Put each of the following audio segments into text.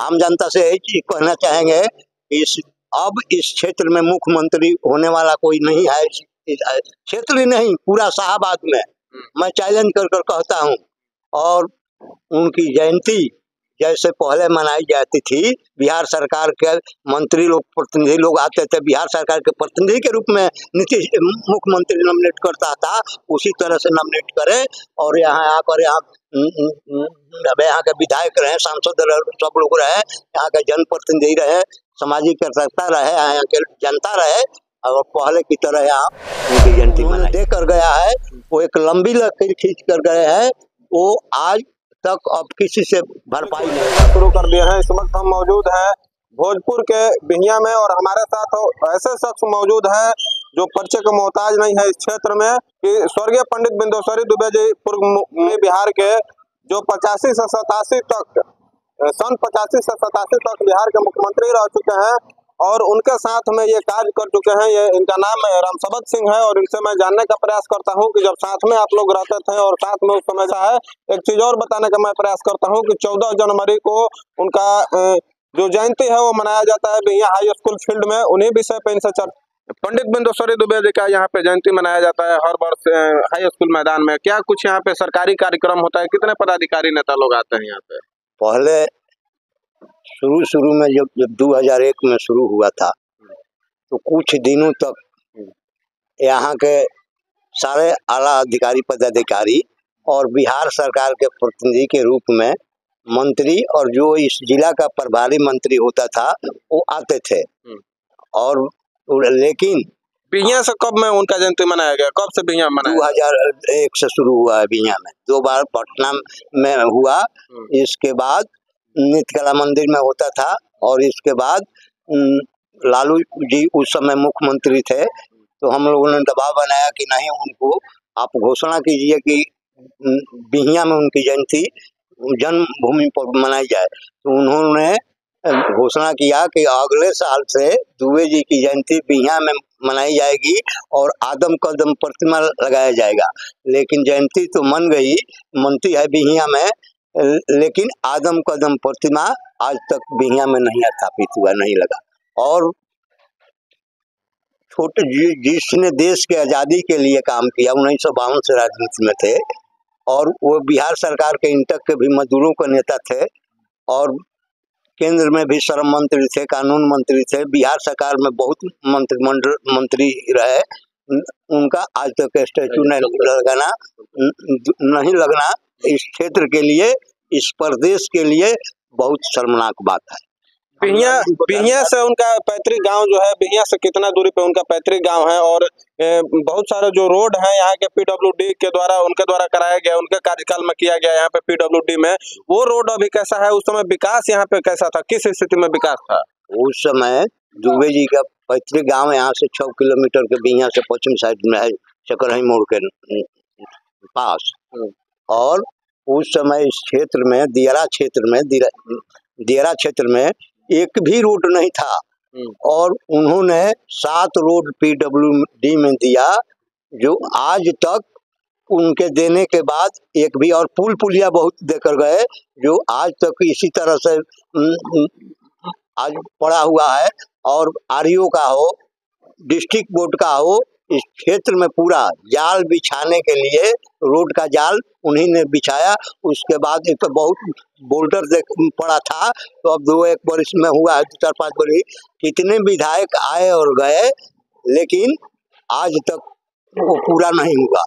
आम जनता से यही चीज कहना चाहेंगे, अब इस क्षेत्र में मुख्यमंत्री होने वाला कोई नहीं है। इस क्षेत्र ही नहीं, पूरा शाहबाद में मैं चैलेंज कर कर कहता हूँ। और उनकी जयंती जैसे पहले मनाई जाती थी, बिहार सरकार के मंत्री लोग, प्रतिनिधि लोग आते थे, बिहार सरकार के प्रतिनिधि के रूप में नीतीश मुख्यमंत्री नॉमिनेट करता था, उसी तरह से नॉमिनेट करे। और यहाँ आकर यहाँ के विधायक रहे, सांसद रहे, सब लोग रहे, यहाँ के जनप्रतिनिधि रहे, सामाजिक कार्यकर्ता रहे, यहाँ के जनता रहे, और पहले की तरह यहाँ उनकी जयंती दे कर गया है। वो एक लंबी लकीर खींच कर गए हैं, वो आज तक अब किसी से भरपाई नहीं शुरू कर दिए हैं। इस वक्त हम मौजूद हैं भोजपुर के बिहियां में, और हमारे साथ ऐसे शख्स मौजूद हैं जो परिचय का मोहताज नहीं है इस क्षेत्र में, कि स्वर्गीय पंडित बिंदुसारी दुबे जी पूर्व में बिहार के जो 85 से 87 तक, सन 85 से 87 तक बिहार के मुख्यमंत्री रह चुके हैं, और उनके साथ में ये कार्य कर चुके हैं। ये इनका नाम रामसबद सिंह है, और इनसे मैं जानने का प्रयास करता हूं कि जब साथ में आप लोग रहते थे और साथ में उस समय से है, एक चीज और बताने का मैं प्रयास करता हूं कि 14 जनवरी को उनका जो जयंती है वो मनाया जाता है बिहियां हाई स्कूल फील्ड में। उन्हीं विषय पे इनसे पंडित बिंदुसारी दुबे जी का यहाँ पे जयंती मनाया जाता है हर वर्ष हाई स्कूल मैदान में। क्या कुछ यहाँ पे सरकारी कार्यक्रम होता है? कितने पदाधिकारी नेता लोग आते हैं यहाँ पे? पहले शुरू में जब 2001 में शुरू हुआ था, तो कुछ दिनों तक यहाँ के सारे आला अधिकारी पदाधिकारी और बिहार सरकार के प्रतिनिधि के रूप में मंत्री और जो इस जिला का प्रभारी मंत्री होता था वो आते थे। और लेकिन बिहियां से कब में उनका जयंती मनाया गया? कब से बिहियां मनाया? 2001 से शुरू हुआ है बिहियां में, 2 बार पटना में हुआ, इसके बाद नित्य कला मंदिर में होता था, और इसके बाद लालू जी उस समय मुख्यमंत्री थे, तो हम लोगों ने दबाव बनाया कि नहीं, उनको आप घोषणा कीजिए कि बिहियां में उनकी जयंती जन्मभूमि पर मनाई जाए। तो उन्होंने घोषणा किया कि अगले साल से दुबे जी की जयंती बिहियां में मनाई जाएगी और आदम कदम प्रतिमा लगाया जाएगा। लेकिन जयंती तो मन गई, मनती है बिहियां में, लेकिन आदम कदम प्रतिमा आज तक बिहियां में नहीं स्थापित हुआ, नहीं लगा। और छोटे जिसने देश के आज़ादी के लिए काम किया, 1952 से राजनीति में थे, और वो बिहार सरकार के इंटक के भी मजदूरों के नेता थे, और केंद्र में भी श्रम मंत्री थे, कानून मंत्री थे, बिहार सरकार में बहुत मंत्री रहे। उनका आज तक स्टैचू नहीं लगना इस क्षेत्र के लिए, इस प्रदेश के लिए बहुत शर्मनाक बात है। बिहियां से उनका पैतृक गांव जो है, बिहियां से कितना दूरी पे उनका पैतृक गांव है? और बहुत सारे जो रोड है यहाँ के पीडब्ल्यूडी के द्वारा, उनके द्वारा कराया गया, उनके कार्यकाल में किया गया यहाँ पे पीडब्ल्यूडी में, वो रोड अभी कैसा है? उस समय विकास यहाँ पे कैसा था? किस स्थिति में विकास था उस समय? दुबे जी का पैतृक गाँव यहाँ से 6 किलोमीटर के बिहियां से पश्चिम साइड में है, चकरही मोड़ के पास। और उस समय इस क्षेत्र में, दियारा क्षेत्र में एक भी रोड नहीं था, और उन्होंने 7 रोड पीडब्ल्यूडी में दिया, जो आज तक उनके देने के बाद एक भी, और पुलिया बहुत देकर गए, जो आज तक इसी तरह से आज पड़ा हुआ है। और आरईओ का हो, डिस्ट्रिक्ट बोर्ड का हो, इस क्षेत्र में पूरा जाल बिछाने के लिए रोड का जाल उन्हीं ने बिछाया। उसके बाद एक तो बहुत बोल्डर पड़ा था, तो अब 2-1 वर्ष में हुआ है, 4-5 वर्ष, कितने विधायक आए और गए, लेकिन आज तक वो पूरा नहीं हुआ।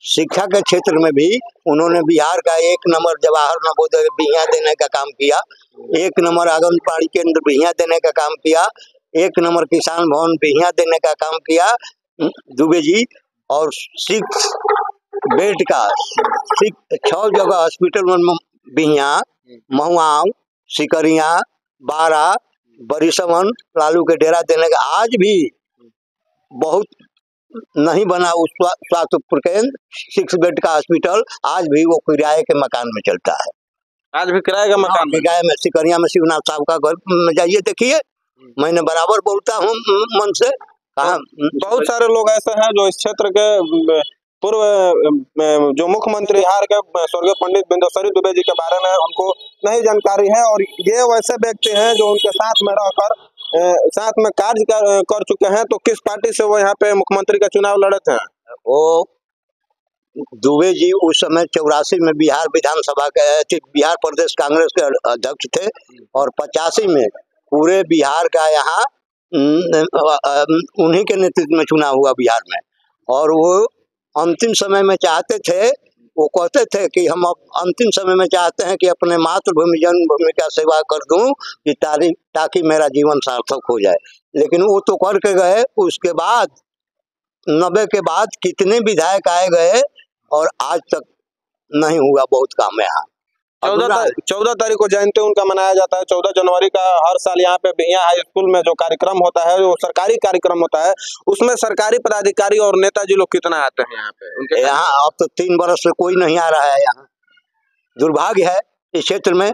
शिक्षा के क्षेत्र में भी उन्होंने बिहार का 1 नंबर जवाहर नवोदय बिहियां देने का काम किया, 1 नंबर आंगनबाड़ी केंद्र बिहियां देने का काम किया, 1 नंबर किसान भवन बिहियां देने का काम किया दुबे जी। और 6 बेड का 6 जगह हॉस्पिटल में बिहियां, महुआव, सिकरिया, बारा, बरिसवन, लालू के डेरा देने का आज भी बहुत नहीं बना। उस स्वास्थ्य केंद्र 6 बेड का हॉस्पिटल आज भी वो किराए के मकान में चलता है। आज भी किराए का मकान किराए में सिकरिया में शिवनाथ साहब का घर में जाइए, देखिए, मैंने बराबर बोलता हूँ मन से। कहा बहुत सारे लोग ऐसे हैं जो इस क्षेत्र के पूर्व जो मुख्यमंत्री बिहार के स्वर्गीय पंडित बिंदुसारी दुबे जी के बारे में उनको नहीं जानकारी है, और ये वैसे व्यक्ति हैं जो उनके साथ में रहकर साथ में कार्य कर चुके हैं। तो किस पार्टी से वो यहाँ पे मुख्यमंत्री का चुनाव लड़े थे? वो दुबे जी उस समय 84 में बिहार विधानसभा के बिहार प्रदेश कांग्रेस के अध्यक्ष थे, और 85 में पूरे बिहार का यहाँ उन्हीं के नेतृत्व में चुनाव हुआ बिहार में। और वो अंतिम समय में चाहते थे, वो कहते थे कि हम अंतिम समय में चाहते हैं कि अपने मातृभूमि जन्मभूमि का सेवा कर दूं कि ताकि मेरा जीवन सार्थक हो जाए। लेकिन वो तो करके गए। उसके बाद 90 के बाद कितने विधायक आए गए और आज तक नहीं हुआ बहुत काम है यहाँ। 14 तारीख को जयंती उनका मनाया जाता है। 14 जनवरी का हर साल यहाँ पे बिहियां हाई स्कूल में जो कार्यक्रम होता है, जो सरकारी कार्यक्रम होता है, उसमें सरकारी पदाधिकारी और नेताजी लोग कितना आते हैं यहाँ पे? उनके यहाँ अब तो 3 बरस से कोई नहीं आ रहा है यहाँ। दुर्भाग्य है इस क्षेत्र में।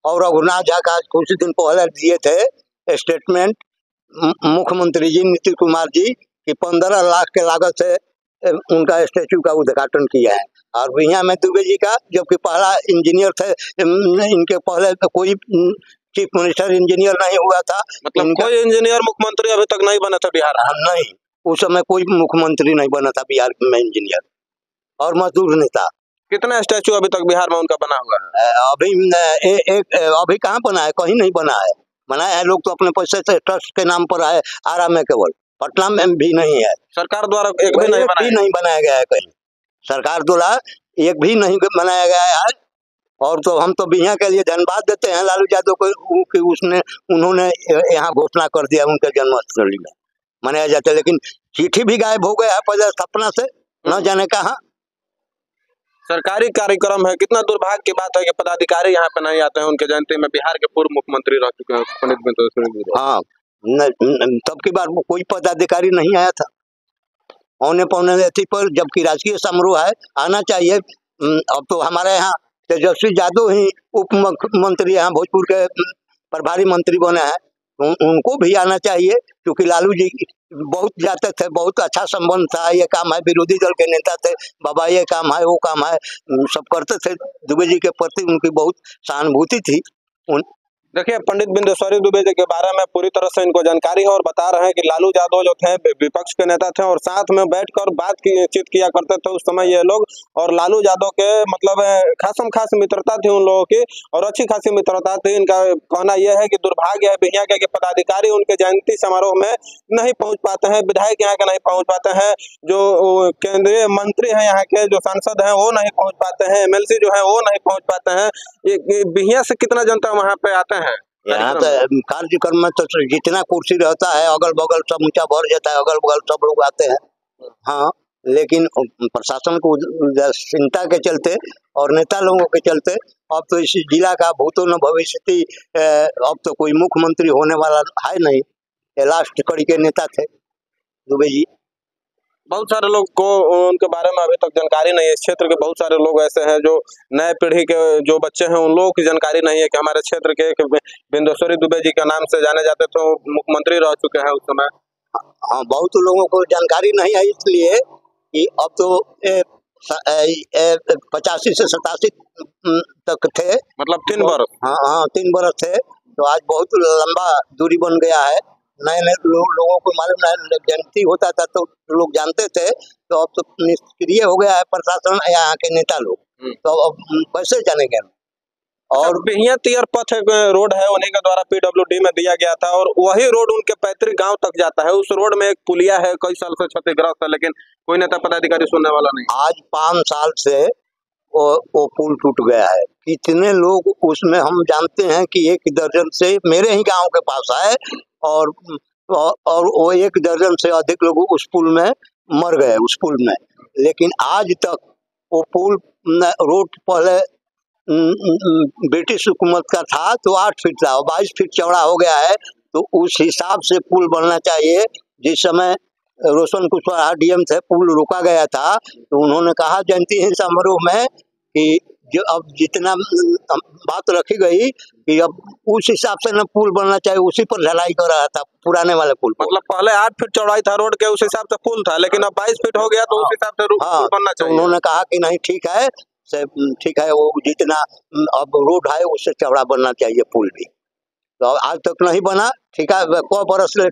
और रघुनाथ झा का कुछ दिन पहले दिए थे स्टेटमेंट मुख्यमंत्री जी नीतीश कुमार जी कि 15 लाख के लागत से उनका स्टैचू का उद्घाटन किया है। और बिहियां में दुबे जी का, जबकि पहला इंजीनियर थे, इनके पहले तो कोई चीफ मिनिस्टर इंजीनियर नहीं हुआ था। मतलब कोई इंजीनियर मुख्यमंत्री अभी तक नहीं बना था बिहार में? नहीं, उस समय कोई मुख्यमंत्री नहीं बना था बिहार में इंजीनियर और मजदूर नेता। कितना स्टैचू अभी तक बिहार में उनका बना हुआ है? अभी कहाँ बना है? कहीं नहीं बना है। बनाया है लोग तो अपने पैसे से ट्रस्ट के नाम पर है। आरा में केवल, पटना में भी नहीं है। सरकार द्वारा एक भी नहीं बनाया गया है। कहीं सरकार द्वारा एक भी नहीं बनाया गया है। और तो हम तो बिहियां के लिए धन्यवाद देते हैं लालू यादव को कि उन्होंने यहाँ घोषणा कर दिया उनके जन्मस्थली में मनाया जाता है। लेकिन चिट्ठी भी गायब हो गया है पहले स्थापना से, न जाने कहाँ। सरकारी कार्यक्रम है। कितना दुर्भाग्य की बात है कि पदाधिकारी यहाँ पे नहीं आते हैं उनके जयंती में। बिहार के पूर्व मुख्यमंत्री रह चुके हैं पंडित बिंदुसारी जी। हाँ, तब की बार कोई पदाधिकारी नहीं आया था औने पौने अथी पर, जबकि राजकीय समारोह है, आना चाहिए। अब तो हमारे यहाँ तेजस्वी यादव ही उप मुख्यमंत्री यहाँ भोजपुर के प्रभारी मंत्री बने हैं। उनको भी आना चाहिए, क्योंकि लालू जी बहुत जाते थे, बहुत अच्छा संबंध था। ये काम है, विरोधी दल के नेता थे, बाबा ये काम है वो काम है, सब करते थे। दुबे जी के प्रति उनकी बहुत सहानुभूति थी। देखिए, पंडित बिंदुसारी दुबे जी के बारे में पूरी तरह से इनको जानकारी है और बता रहे हैं कि लालू यादव जो थे विपक्ष के नेता थे और साथ में बैठकर बातचीत किया करते थे उस समय ये लोग। और लालू यादव के मतलब खास मित्रता थी उन लोगों की, और अच्छी खासी मित्रता थी। इनका कहना यह है कि दुर्भाग्य है बिहियां के पदाधिकारी उनके जयंती समारोह में नहीं पहुंच पाते हैं, विधायक यहाँ के नहीं पहुंच पाते हैं, जो केंद्रीय मंत्री हैं यहाँ के, जो सांसद हैं वो नहीं पहुंच पाते हैं, MLC जो है वो नहीं पहुंच पाते हैं। बिहियां से कितना जनता वहाँ पे आते हैं? यहाँ तो कार्यक्रम में तो जितना कुर्सी रहता है अगल बगल सब ऊंचा भर जाता है, अगल बगल सब लोग आते हैं। हाँ, लेकिन प्रशासन को चिंता के चलते और नेता लोगों के चलते अब तो इस जिला का भूतो न भविष्यति, अब तो कोई मुख्यमंत्री होने वाला है नहीं। लास्ट कड़ी के नेता थे दुबे जी। बहुत सारे लोग को उनके बारे में अभी तक जानकारी नहीं है। इस क्षेत्र के बहुत सारे लोग ऐसे हैं जो नए पीढ़ी के जो बच्चे हैं, उन लोगों की जानकारी नहीं है कि हमारे क्षेत्र के बिंदुसारी दुबे जी के नाम से जाने जाते थे, मुख्यमंत्री रह चुके हैं उस समय। हाँ, बहुत लोगों को जानकारी नहीं है, इसलिए कि अब तो 85 से 87 तक थे, मतलब 3 बरस। हाँ 3 बरस थे। तो आज बहुत लंबा दूरी बन गया है। नए लोगों को मालूम नहीं, जयंती होता था तो लोग जानते थे, तो अब तो निष्क्रिय हो गया है प्रशासन, यहाँ के नेता लोग, तो अब कैसे जानेंगे। और बिहियां तियर पथ रोड है, उन्हीं के द्वारा PWD में दिया गया था, और वही रोड उनके पैतृक गांव तक जाता है। उस रोड में एक पुलिया है, कई साल से क्षतिग्रस्त है, लेकिन कोई नेता पदाधिकारी सुनने वाला नहीं। आज 5 साल से वो पुल टूट गया है। कितने लोग उसमें, हम जानते हैं कि 1 दर्जन से, मेरे ही गांव के पास है, और वो 1 दर्जन से अधिक लोग उस पुल में मर गए, उस पुल में। लेकिन आज तक वो पुल, रोड पहले ब्रिटिश हुकूमत का था तो 8 फीट था, 22 फीट चौड़ा हो गया है। तो उस हिसाब से पुल बनना चाहिए। जिस समय रोशन कुशवाहा DM थे, पुल रोका गया था, तो उन्होंने कहा जयंती समारोह में कि जो अब जितना बात रखी गई कि अब उस हिसाब से न पुल बनना चाहिए, उसी पर ढलाई कर रहा था पुराने वाले पुल पर। मतलब पहले 8 फीट चौड़ाई था रोड के, उस हिसाब से पुल था, लेकिन अब 22 फीट हो गया तो उस हिसाब से पुल बनना तो चाहिए। उन्होंने कहा कि नहीं ठीक है, ठीक है, वो जितना अब रोड है उससे चौड़ा बनना चाहिए पुल भी। तो आज तक नहीं बना, ठीक है, 100 बरस से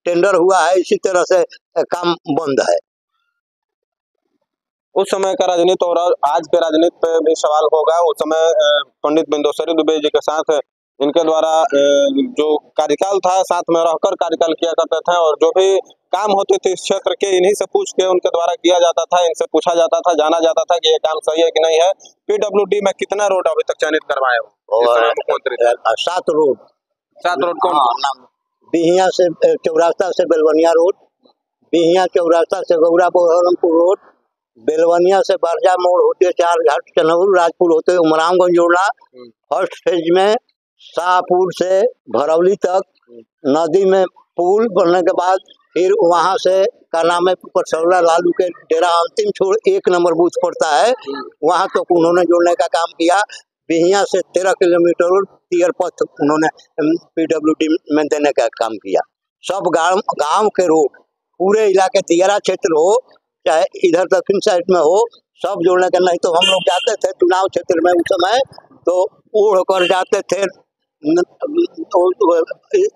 टेंडर हुआ है, इसी तरह से काम बंद है। उस समय का राजनीति और आज के राजनीति पे भी सवाल होगा। उस समय पंडित बिंदोसरी दुबे जी के साथ इनके द्वारा जो कार्यकाल था, साथ में रहकर कार्यकाल किया करते थे, और जो भी काम होते थे इस क्षेत्र के इन्हीं से पूछ के उनके द्वारा किया जाता था, इनसे पूछा जाता था, जाना जाता था कि ये काम सही है कि नहीं है। पीडब्ल्यूडी में कितना रोड अभी तक चयनित करवाए हो? मुख्यमंत्री 7 रोड। 7 रोड कौन? बिहिया से चौरास्ता से बेलवनिया रोड, बिहिया चौरास्ता से गौरा बहरमपुर रोड, बेलवनिया से बारजा मोड़ होते 4 घाट चनौर राजपुर होते उमरामगंज जोड़ना। फर्स्ट फेज में शाहपुर से भरौली तक नदी में पुल बनने के बाद फिर वहां से का नाम है परसौला लालू के डेरा अंतिम छोर 1 नंबर बूथ पड़ता है, वहां तक उन्होंने जोड़ने का काम किया। बिहिया से 13 किलोमीटर टियर पथ उन्होंने पीडब्ल्यूडी में देने का काम किया। सब गांव के रोड पूरे इलाके दियारा क्षेत्र हो चाहे इधर दक्षिण साइड में हो, सब जोड़ने का। नहीं तो हम लोग जाते थे चुनाव क्षेत्र में उस समय तो उड़ कर जाते थे, तो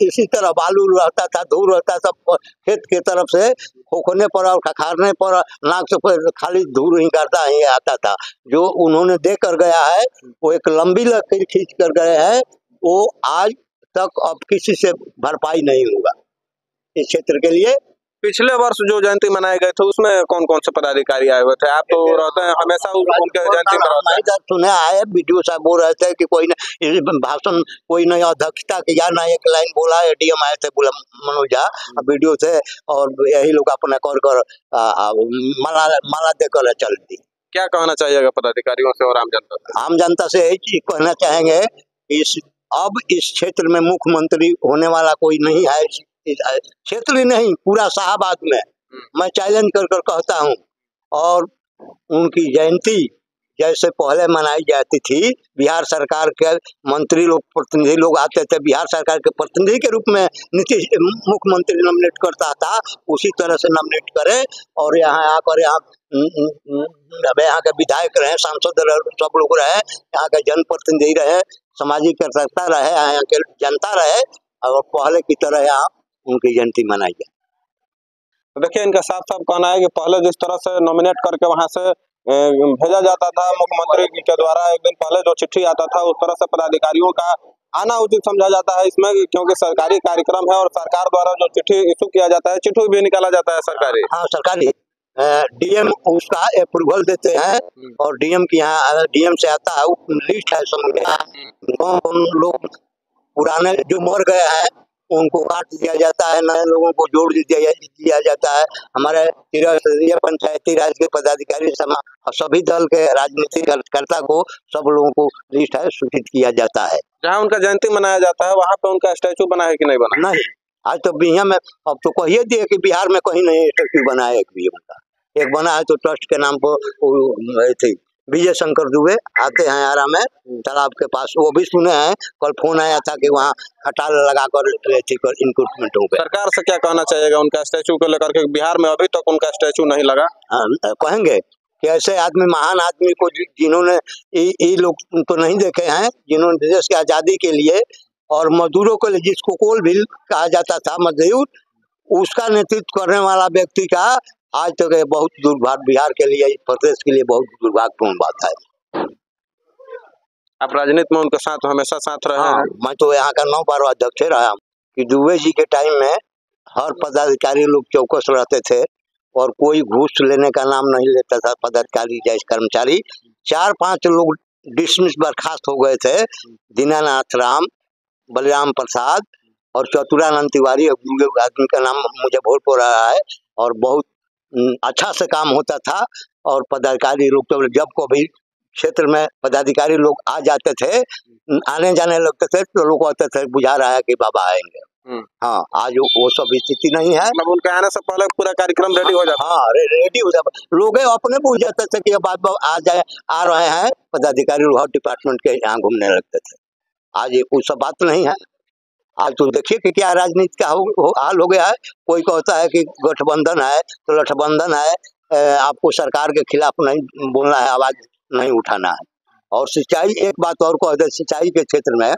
इसी तरह बालू रहता था, धूल रहता था, खेत की तरफ से खोखने पर और खखारने पर नाक से खाली धूल ही करता ही आता था। जो उन्होंने दे कर गया है वो एक लंबी लकीर खींच कर गए हैं, वो आज तक अब किसी से भरपाई नहीं होगा इस क्षेत्र के लिए। पिछले वर्ष जो जयंती मनाए गए थे उसमें कौन कौन से पदाधिकारी आए हुए थे? आप तो रहते हैं हमेशा उनके जयंती में रहते हैं। सुने आए वीडियो साहब बोल रहे थे कि कोई न भाषण कोई नहीं अध्यक्षता किया, ना एक लाइन बोला। एडीएम आए थे बोला मनोज झा, वीडियो थे, और यही लोग अपना कर माला देकर चल दी। क्या कहना चाहिएगा पदाधिकारियों से और आम जनता से? आम जनता से यही चीज कहना चाहेंगे, अब इस क्षेत्र में मुख्यमंत्री होने वाला कोई नहीं है, क्षेत्र ही नहीं पूरा शाहबाद में मैं चैलेंज कर कहता हूँ। और उनकी जयंती जैसे पहले मनाई जाती थी, बिहार सरकार के मंत्री लोग प्रतिनिधि लोग आते थे, बिहार सरकार के प्रतिनिधि के रूप में नीतीश मुख्यमंत्री नॉमिनेट करता था, उसी तरह से नॉमिनेट करे और यहाँ आकर यहाँ के विधायक रहे, सांसद रहे, सब लोग रहे, यहाँ के जनप्रतिनिधि रहे, सामाजिक कार्यकर्ता रहे, यहाँ के जनता रहे, और पहले की तरह यहाँ उनकी जयंती मनाई जाए। देखिए इनका साफ साफ कहना है कि पहले जिस तरह से नॉमिनेट करके वहां से भेजा जाता था मुख्यमंत्री के द्वारा, एक दिन पहले जो चिट्ठी आता था उस तरह से पदाधिकारियों का आना उचित समझा जाता है इसमें, क्योंकि सरकारी कार्यक्रम है और सरकार द्वारा जो चिट्ठी इशू किया जाता है, चिट्ठी भी निकाला जाता है सरकारी। हाँ सरकारी, डीएम उसका अप्रूवल देते हैं और डीएम की यहाँ डीएम से आता है लिस्ट है, समझ कौन लोग पुराने जो मर गए हैं उनको काट दिया जाता है, नए लोगों को जोड़ दिया जाता है। हमारे पंचायती राज के पदाधिकारी सभी दल के राजनीतिक कार्यकर्ता को सब लोगों को लिस्ट है सूचित किया जाता है। जहाँ उनका जयंती मनाया जाता है वहाँ पे उनका स्टैचू बना है कि नहीं बना? नहीं, आज तो बिहार में अब तो कहिए दिए कि बिहार में कहीं नहीं स्टैचू बना है। एक बना है तो ट्रस्ट के नाम पर थी, विजय शंकर दुबे आते हैं आरा में तालाब के पास, वो भी सुने हैं, कल फोन आया था कि वहाँ खटाल लगाकर इंक्रूटमेंट हो गए। सरकार से क्या कहना चाहिएगा उनका स्टैचू को लेकर के? बिहार में अभी तक उनका स्टैचू नहीं लगा। कहेंगे कि ऐसे आदमी, महान आदमी को जिन्होंने ये लोग तो नहीं देखे हैं, जिन्होंने देश की आजादी के लिए और मजदूरों के लिए, जिसको कोल भी कहा जाता था मजदूर, उसका नेतृत्व करने वाला व्यक्ति का आज तक तो बहुत दुर्भाग्य, बिहार के लिए, प्रदेश के लिए बहुत दुर्भाग्यपूर्ण बात है। आप राजनीति में उनके साथ हमेशा साथ रहे हैं? मैं तो यहाँ का 9 बार अध्यक्ष रहा कि दुबे जी के टाइम में हर पदाधिकारी लोग चौकस रहते थे और कोई घूस लेने का नाम नहीं लेता था पदाधिकारी या कर्मचारी। 4-5 लोग डिसमिस बर्खास्त हो गए थे, दीनानाथ राम, बलिराम प्रसाद और चतुरानंद तिवारी, आदमी का नाम मुझे भूल पड़ रहा है, और बहुत अच्छा से काम होता था। और पदाधिकारी लोग तो जब को भी क्षेत्र में पदाधिकारी लोग आ जाते थे, आने जाने लगते थे तो लोग कहते थे बुझा रहा है कि बाबा आएंगे। हाँ, आज वो सब स्थिति नहीं है। मतलब उनके आने से पहले पूरा कार्यक्रम रेडी हो जाता। हाँ, रेडी हो जाता। लोग अपने पूछ जाते थे कि अब आ रहे हैं पदाधिकारी, लोग डिपार्टमेंट के यहाँ घूमने लगते थे। आज ये कोई सब बात नहीं है। आज तो देखिए कि क्या राजनीति का हाल हो गया है। कोई कहता है कि गठबंधन है तो गठबंधन है, आपको सरकार के खिलाफ नहीं बोलना है, आवाज नहीं उठाना है। और सिंचाई, एक बात और कह दे, सिंचाई के क्षेत्र में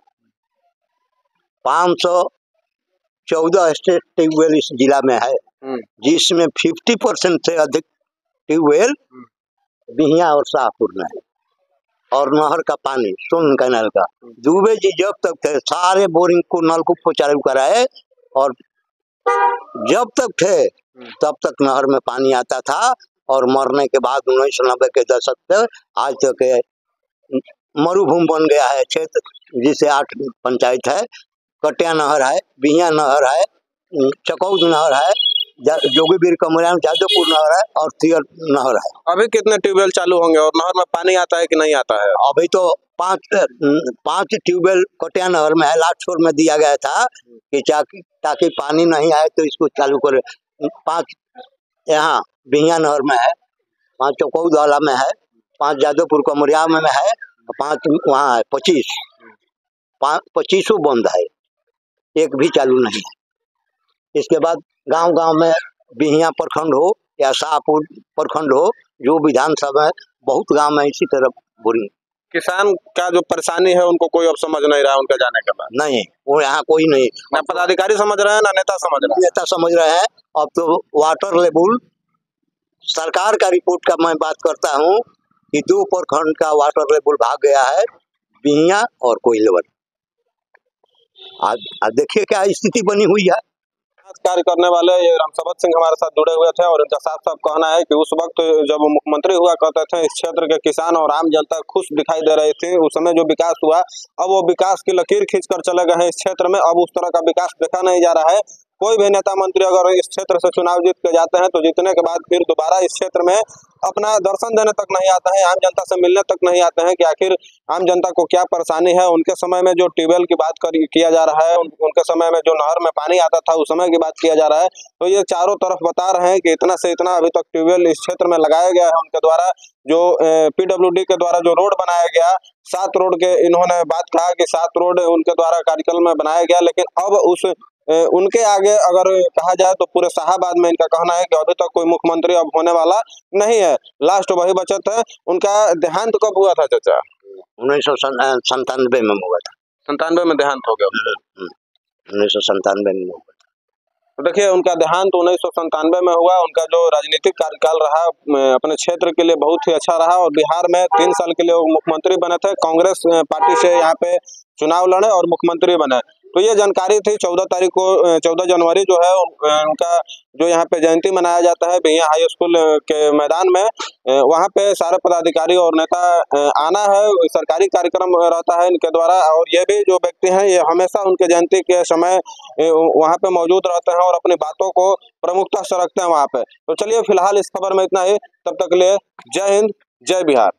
514 स्टेट ट्यूबवेल इस जिला में है, जिसमें 50% से अधिक ट्यूबवेल बिहिया और शाहपुर में है। और नहर का पानी सोन कैनाल का, दुबे जी जब तक थे सारे बोरिंग को नलकूप को चालू कराए, और जब तक थे तब तक नहर में पानी आता था। और मरने के बाद 1990 के दशक से आज तक मरुभूमि बन गया है क्षेत्र, जिसे 8 पंचायत है। कटिया नहर है, बिहिया नहर है, चकौद नहर है, जोगीबीर कमरियान जादवपुर नहर है और तियर नहर है। अभी कितने ट्यूबवेल चालू होंगे और नहर में पानी आता है कि नहीं आता है? अभी तो 5 ट्यूबवेल कटिया नहर में है। लास्ट फ्लोर में दिया गया था कि ताकि पानी नहीं आए तो इसको चालू करे। 5 यहाँ बिहिया नहर में है, 5 चकौद वाला में है, 5 जादवपुर कमरिया में है, 5 वहाँ है। 25 बंद है, एक भी चालू नहीं है। इसके बाद गांव-गांव में बिहिया प्रखंड हो या शाहपुर प्रखंड हो, जो विधानसभा है, बहुत गांव में इसी तरह बोरिंग। किसान का जो परेशानी है उनको कोई अब समझ नहीं रहा है उनके जाने के बाद। नहीं, वो यहाँ कोई नहीं, ना पदाधिकारी समझ रहे हैं ना नेता समझ रहे हैं। नेता समझ रहे हैं। अब तो वाटर लेवल, सरकार का रिपोर्ट का मैं बात करता हूँ कि 2 प्रखंड का वाटर लेवल भाग गया है, बिहिया और कोइलवर। आज देखिए क्या स्थिति बनी हुई है। कार्य करने वाले ये रामसबत सिंह हमारे साथ जुड़े हुए थे और इनका साफ साफ कहना है कि उस वक्त जब वो मुख्यमंत्री हुआ करते थे, इस क्षेत्र के किसान और आम जनता खुश दिखाई दे रही थी। उस समय जो विकास हुआ, अब वो विकास की लकीर खींचकर चले गए हैं इस क्षेत्र में। अब उस तरह का विकास देखा नहीं जा रहा है। कोई भी नेता मंत्री अगर इस क्षेत्र से चुनाव जीत के जाते हैं तो जीतने के बाद फिर दोबारा इस क्षेत्र में अपना दर्शन देने तक नहीं आता है, आम जनता से मिलने तक नहीं आते हैं कि आखिर आम जनता को क्या परेशानी है। उनके समय में जो ट्यूबवेल की बात किया जा रहा है, उनके समय में जो नहर में पानी आता था उस समय की बात किया जा रहा है, तो ये चारों तरफ बता रहे हैं कि इतना से इतना अभी तक ट्यूबवेल इस क्षेत्र में लगाया गया है उनके द्वारा। जो PWD के द्वारा जो रोड बनाया गया, 7 रोड के इन्होंने बात कहा कि 7 रोड उनके द्वारा कार्यकाल में बनाया गया, लेकिन अब उनके आगे अगर कहा जाए तो पूरे शाहाबाद में इनका कहना है कि अभी तक कोई मुख्यमंत्री अब होने वाला नहीं है। लास्ट वही बचत है। उनका देहांत कब हुआ था चाचा? 1997 में हुआ था। 97 में देहांत हो गया। 1997 में हुआ। तो देखिए उनका देहांत 1997 में हुआ। उनका जो राजनीतिक कार्यकाल रहा अपने क्षेत्र के लिए बहुत ही अच्छा रहा और बिहार में 3 साल के लिए वो मुख्यमंत्री बने थे। कांग्रेस पार्टी से यहाँ पे चुनाव लड़े और मुख्यमंत्री बने। तो ये जानकारी थी। 14 जनवरी जो है उनका जो यहाँ पे जयंती मनाया जाता है बिहिया हाई स्कूल के मैदान में, वहाँ पे सारे पदाधिकारी और नेता आना है। सरकारी कार्यक्रम रहता है इनके द्वारा और ये भी जो व्यक्ति हैं ये हमेशा उनके जयंती के समय वहाँ पे मौजूद रहते हैं और अपनी बातों को प्रमुखता से रखते हैं वहाँ पे। तो चलिए फिलहाल इस खबर में इतना ही। तब तक के लिए जय हिंद, जय बिहार।